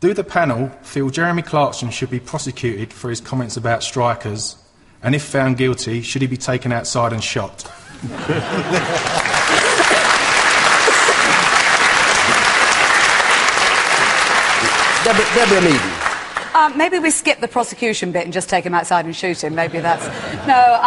Do the panel feel Jeremy Clarkson should be prosecuted for his comments about strikers? And if found guilty, should he be taken outside and shot? Deborah Meaden. Maybe we skip the prosecution bit and just take him outside and shoot him. Maybe that's... No,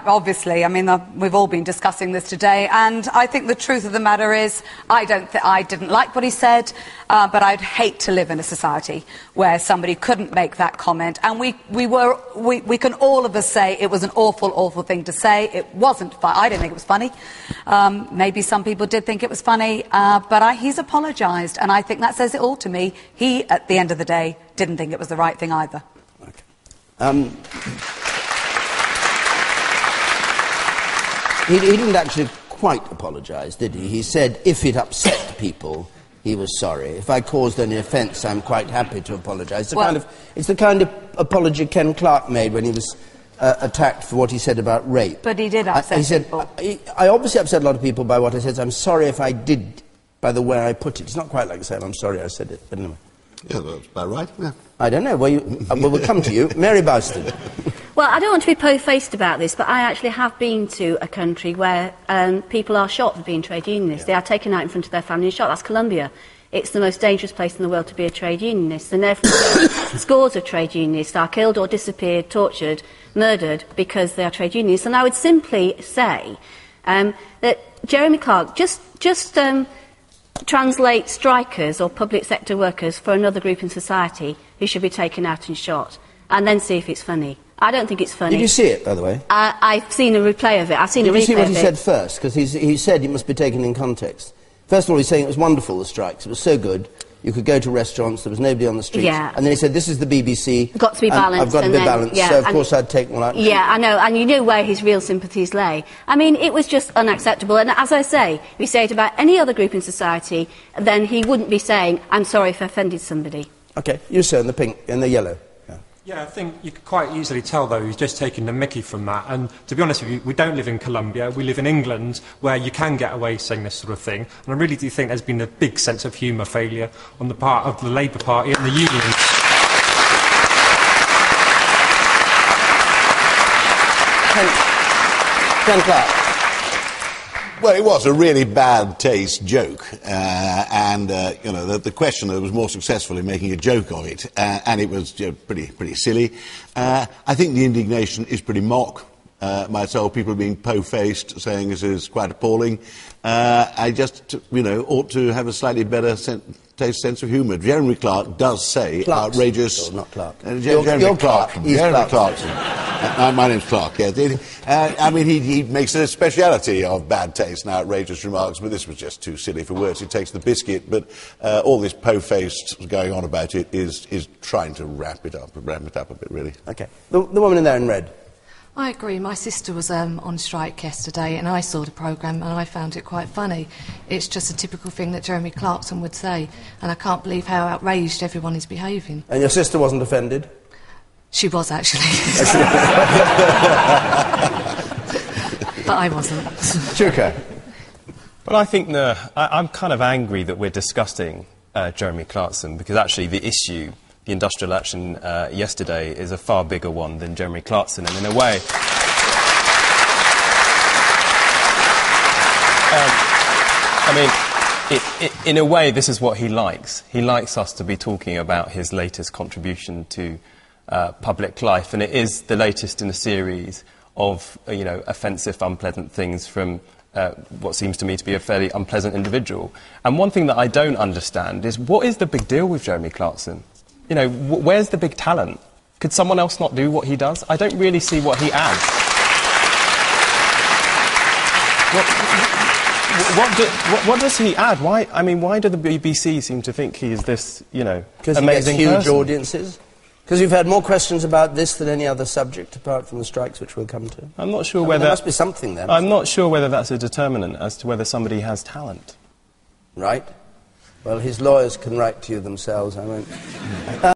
obviously, I mean, we've all been discussing this today, and I think the truth of the matter is I didn't like what he said, but I'd hate to live in a society where somebody couldn't make that comment, and we can all of us say it was an awful, awful thing to say. It wasn't fun. I didn't think it was funny. Maybe some people did think it was funny, but he's apologised, and I think that says it all to me. He, at the end of the day, didn't think it was the right thing either. Okay. He didn't actually quite apologise, did he? He said if it upset people, he was sorry. If I caused any offence, I'm quite happy to apologise. It's the kind of apology Ken Clark made when he was attacked for what he said about rape. But he did upset people. I obviously upset a lot of people by what I said. So I'm sorry if I did, by the way I put it. It's not quite like saying I'm sorry I said it, but anyway. Yeah, that's about right. Yeah. I don't know. Well, we'll come to you. Mary Bouston. Well, I don't want to be po-faced about this, but I actually have been to a country where people are shot for being trade unionists. They are taken out in front of their family and shot. That's Colombia. It's the most dangerous place in the world to be a trade unionist. And therefore, scores of trade unionists are killed or disappeared, tortured, murdered because they are trade unionists. And I would simply say that Jeremy Clark just translate strikers or public sector workers for another group in society who should be taken out and shot, and then see if it's funny. I don't think it's funny. Did you see it, by the way? I've seen a replay of it. Did you see what he said first? Because he said it must be taken in context. First of all, he's saying it was wonderful, the strikes. It was so good. You could go to restaurants, there was nobody on the streets. Yeah. And then he said, this is the BBC. Got to be balanced. I've got to be balanced, so of course I'd take one out. Yeah, I know, and you know where his real sympathies lay. I mean, it was just unacceptable. And as I say, if you say it about any other group in society, then he wouldn't be saying, I'm sorry if I offended somebody. OK, you, sir, in the pink, in the yellow. Yeah, I think you could quite easily tell, though, he's just taking the mickey from that. And to be honest with you, we don't live in Colombia, we live in England, where you can get away saying this sort of thing. And I really do think there's been a big sense of humour failure on the part of the Labour Party and the unions. Ken Clark. Well, it was a really bad taste joke, and you know, the questioner was more successful in making a joke of it, and it was pretty silly. I think the indignation is pretty mock. Myself, people being po-faced, saying this is quite appalling. I just, ought to have a slightly better sense of humour. Jeremy Clark does say Clarkson. outrageous... Oh, not Clark. Jeremy Clark. Jeremy Clarkson. My name's Clark, yeah. I mean, he makes a speciality of bad taste and outrageous remarks, but this was just too silly for words. He takes the biscuit, but all this po-faced going on about it is trying to ramp it up a bit, really. OK. The woman in there in red. I agree. My sister was on strike yesterday and I saw the programme and I found it quite funny. It's just a typical thing that Jeremy Clarkson would say, and I can't believe how outraged everyone is behaving. And your sister wasn't offended? She was, actually. But I wasn't. Chuka. Well, I think I'm kind of angry that we're discussing Jeremy Clarkson, because actually the issue, the industrial action yesterday, is a far bigger one than Jeremy Clarkson, and in a way... in a way, this is what he likes. He likes us to be talking about his latest contribution to public life, and it is the latest in a series of, offensive, unpleasant things from what seems to me to be a fairly unpleasant individual. And one thing that I don't understand is, what is the big deal with Jeremy Clarkson? Where's the big talent? Could someone else not do what he does? I don't really see what he adds. What does he add? Why do the BBC seem to think he is this, amazing person? Because he gets huge audiences? Because we've had more questions about this than any other subject, apart from the strikes, which we'll come to. I'm not sure whether... There must be something there. I'm not sure whether that's a determinant as to whether somebody has talent. Right. Well, his lawyers can write to you themselves, I won't...